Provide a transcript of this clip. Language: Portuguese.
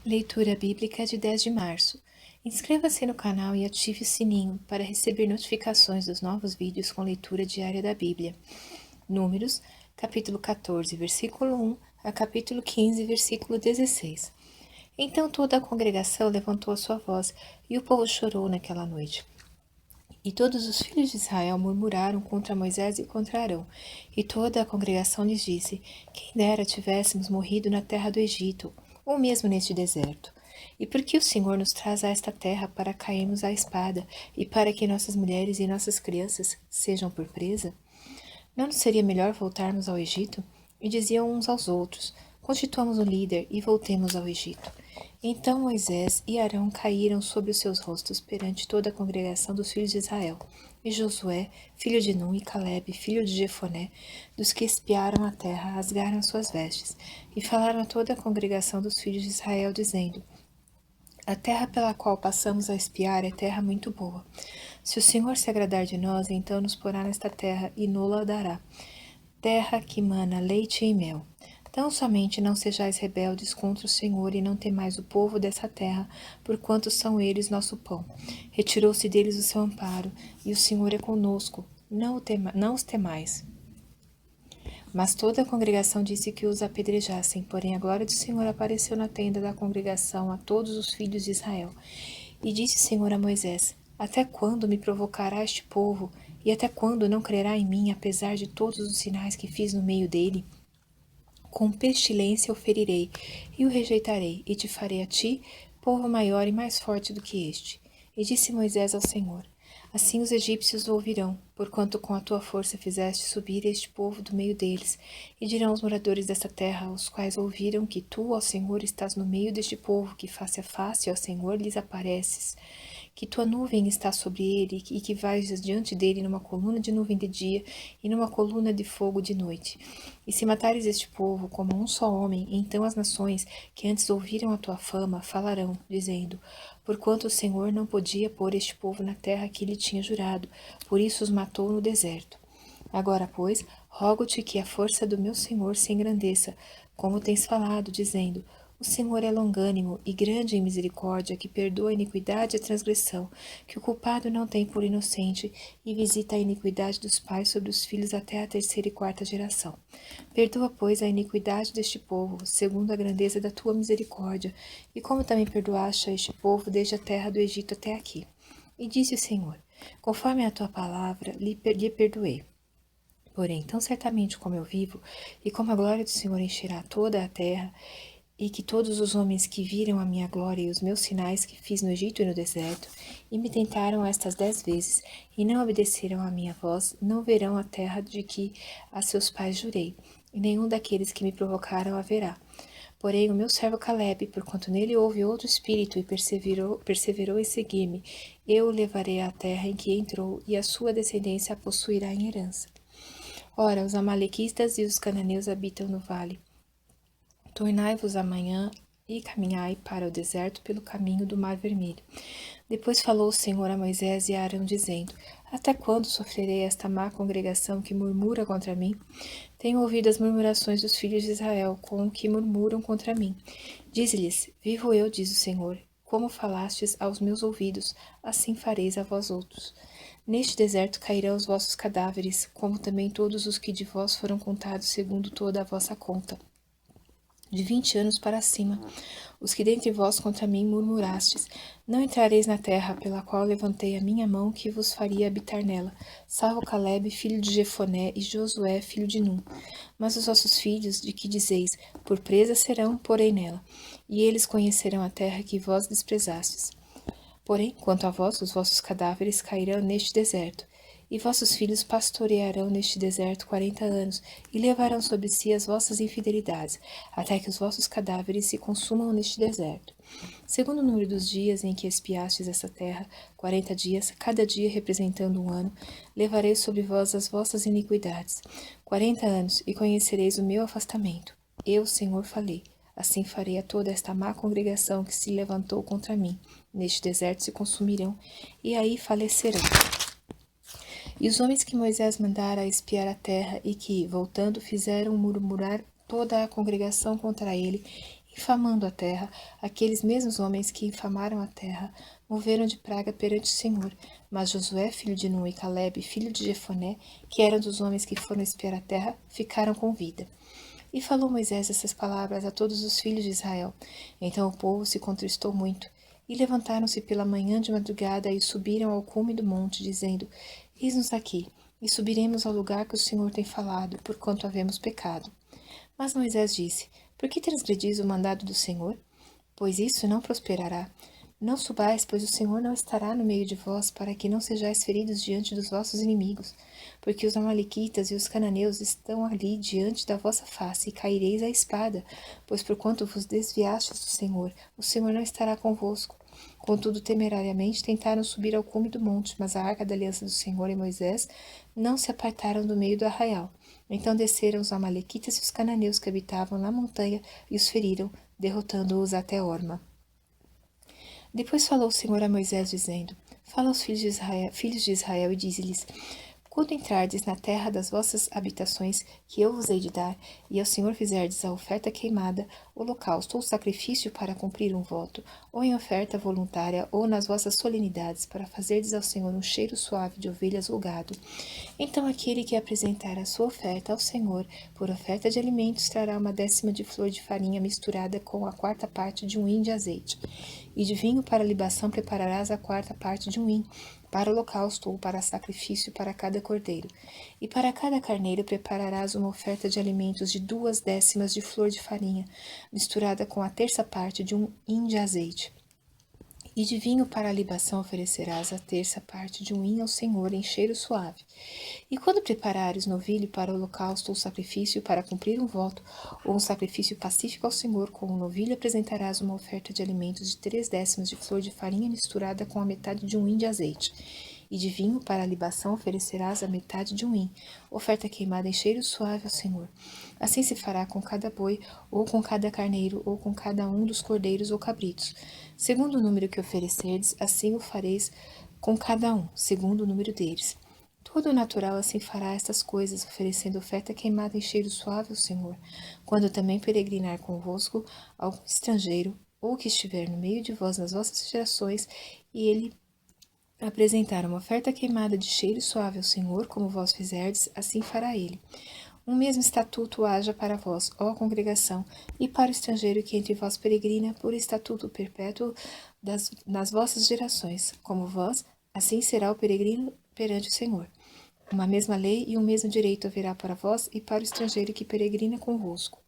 Leitura Bíblica de 10 de março. Inscreva-se no canal e ative o sininho para receber notificações dos novos vídeos com leitura diária da Bíblia. Números, capítulo 14, versículo 1 a capítulo 15, versículo 16. Então toda a congregação levantou a sua voz, e o povo chorou naquela noite. E todos os filhos de Israel murmuraram contra Moisés e contra Arão. E toda a congregação lhes disse: Quem dera tivéssemos morrido na terra do Egito, ou mesmo neste deserto. E por que o Senhor nos traz a esta terra para cairmos à espada, e para que nossas mulheres e nossas crianças sejam por presa? Não nos seria melhor voltarmos ao Egito? E diziam uns aos outros: Constituamos um líder e voltemos ao Egito. Então Moisés e Arão caíram sobre os seus rostos perante toda a congregação dos filhos de Israel. E Josué, filho de Num, e Calebe, filho de Jefoné, dos que espiaram a terra, rasgaram suas vestes, e falaram a toda a congregação dos filhos de Israel, dizendo: A terra pela qual passamos a espiar é terra muito boa. Se o Senhor se agradar de nós, então nos porá nesta terra e nola dará. Terra que mana leite e mel. Tão somente não sejais rebeldes contra o Senhor e não temais o povo dessa terra, porquanto são eles nosso pão. Retirou-se deles o seu amparo, e o Senhor é conosco. Não os temais. Mas toda a congregação disse que os apedrejassem, porém a glória do Senhor apareceu na tenda da congregação a todos os filhos de Israel. E disse o Senhor a Moisés: Até quando me provocará este povo, e até quando não crerá em mim, apesar de todos os sinais que fiz no meio dele? Com pestilência o ferirei, e o rejeitarei, e te farei a ti, povo maior e mais forte do que este. E disse Moisés ao Senhor: Assim os egípcios o ouvirão, porquanto com a tua força fizeste subir este povo do meio deles. E dirão os moradores desta terra, os quais ouviram que tu, ó Senhor, estás no meio deste povo, que face a face, ó Senhor, lhes apareces, que tua nuvem está sobre ele, e que vais diante dele numa coluna de nuvem de dia e numa coluna de fogo de noite. E se matares este povo como um só homem, então as nações que antes ouviram a tua fama falarão, dizendo: Porquanto o Senhor não podia pôr este povo na terra que lhe tinha jurado, por isso os matou no deserto. Agora, pois, rogo-te que a força do meu Senhor se engrandeça, como tens falado, dizendo: O Senhor é longânimo e grande em misericórdia, que perdoa a iniquidade e a transgressão, que o culpado não tem por inocente, e visita a iniquidade dos pais sobre os filhos até a terceira e quarta geração. Perdoa, pois, a iniquidade deste povo, segundo a grandeza da tua misericórdia, e como também perdoaste a este povo desde a terra do Egito até aqui. E disse o Senhor: Conforme a tua palavra, lhe perdoei. Porém, tão certamente como eu vivo, e como a glória do Senhor encherá toda a terra, e que todos os homens que viram a minha glória e os meus sinais que fiz no Egito e no deserto, e me tentaram estas 10 vezes, e não obedeceram à minha voz, não verão a terra de que a seus pais jurei, e nenhum daqueles que me provocaram haverá. Porém, o meu servo Calebe, porquanto nele houve outro espírito e perseverou em seguir-me, eu o levarei à terra em que entrou, e a sua descendência a possuirá em herança. Ora, os amalequitas e os cananeus habitam no vale. Tornai-vos amanhã e caminhai para o deserto pelo caminho do Mar Vermelho. Depois falou o Senhor a Moisés e a Arão, dizendo: Até quando sofrerei esta má congregação que murmura contra mim? Tenho ouvido as murmurações dos filhos de Israel, com o que murmuram contra mim. Dize-lhes: Vivo eu, diz o Senhor. Como falastes aos meus ouvidos, assim fareis a vós outros. Neste deserto cairão os vossos cadáveres, como também todos os que de vós foram contados segundo toda a vossa conta. De 20 anos para cima, os que dentre vós contra mim murmurastes, não entrareis na terra pela qual levantei a minha mão que vos faria habitar nela, salvo Calebe, filho de Jefoné, e Josué, filho de Num. Mas os vossos filhos, de que dizeis, por presa serão, porém nela, e eles conhecerão a terra que vós desprezastes. Porém, quanto a vós, os vossos cadáveres cairão neste deserto, e vossos filhos pastorearão neste deserto 40 anos, e levarão sobre si as vossas infidelidades, até que os vossos cadáveres se consumam neste deserto. Segundo o número dos dias em que espiastes essa terra, 40 dias, cada dia representando um ano, levarei sobre vós as vossas iniquidades. 40 anos, e conhecereis o meu afastamento. Eu, Senhor, falei. Assim farei a toda esta má congregação que se levantou contra mim. Neste deserto se consumirão, e aí falecerão. E os homens que Moisés mandara espiar a terra, e que, voltando, fizeram murmurar toda a congregação contra ele, infamando a terra. Aqueles mesmos homens que infamaram a terra moveram de praga perante o Senhor. Mas Josué, filho de Nun, e Calebe, filho de Jefoné, que eram dos homens que foram espiar a terra, ficaram com vida. E falou Moisés essas palavras a todos os filhos de Israel. Então o povo se contristou muito. E levantaram-se pela manhã de madrugada e subiram ao cume do monte, dizendo: Eis-nos aqui, e subiremos ao lugar que o Senhor tem falado, porquanto havemos pecado. Mas Moisés disse: Por que transgredis o mandado do Senhor? Pois isso não prosperará. Não subais, pois o Senhor não estará no meio de vós, para que não sejais feridos diante dos vossos inimigos. Porque os amalequitas e os cananeus estão ali diante da vossa face, e caireis à espada, pois porquanto vos desviastes do Senhor, o Senhor não estará convosco. Contudo, temerariamente tentaram subir ao cume do monte, mas a arca da aliança do Senhor e Moisés não se apartaram do meio do arraial. Então desceram os amalequitas e os cananeus que habitavam na montanha e os feriram, derrotando-os até Orma. Depois falou o Senhor a Moisés, dizendo: Fala aos filhos de Israel e dize-lhes: Quando entrardes na terra das vossas habitações, que eu vos hei de dar, e ao Senhor fizerdes a oferta queimada, holocausto ou sacrifício para cumprir um voto, ou em oferta voluntária, ou nas vossas solenidades, para fazerdes ao Senhor um cheiro suave de ovelhas ou gado, então aquele que apresentar a sua oferta ao Senhor, por oferta de alimentos, trará uma décima de flor de farinha misturada com a quarta parte de um hin de azeite. E de vinho para libação prepararás a quarta parte de um hin, para holocausto ou para sacrifício para cada cordeiro. E para cada carneiro prepararás uma oferta de alimentos de 2/10 de flor de farinha, misturada com a terça parte de um hin de azeite. E de vinho para a libação oferecerás a terça parte de um hin ao Senhor em cheiro suave. E quando preparares novilho para o holocausto ou sacrifício para cumprir um voto, ou um sacrifício pacífico ao Senhor, com o novilho apresentarás uma oferta de alimentos de 3/10 de flor de farinha misturada com a metade de um hin de azeite. E de vinho para a libação oferecerás a metade de um hin, oferta queimada em cheiro suave ao Senhor. Assim se fará com cada boi, ou com cada carneiro, ou com cada um dos cordeiros ou cabritos. Segundo o número que oferecerdes, assim o fareis com cada um, segundo o número deles. Todo natural assim fará estas coisas, oferecendo oferta queimada em cheiro suave ao Senhor. Quando também peregrinar convosco algum estrangeiro, ou que estiver no meio de vós nas vossas gerações, e ele apresentar uma oferta queimada de cheiro suave ao Senhor, como vós fizerdes, assim fará ele. Um mesmo estatuto haja para vós, ó congregação, e para o estrangeiro que entre vós peregrina, por estatuto perpétuo nas vossas gerações. Como vós, assim será o peregrino perante o Senhor. Uma mesma lei e um mesmo direito haverá para vós e para o estrangeiro que peregrina convosco.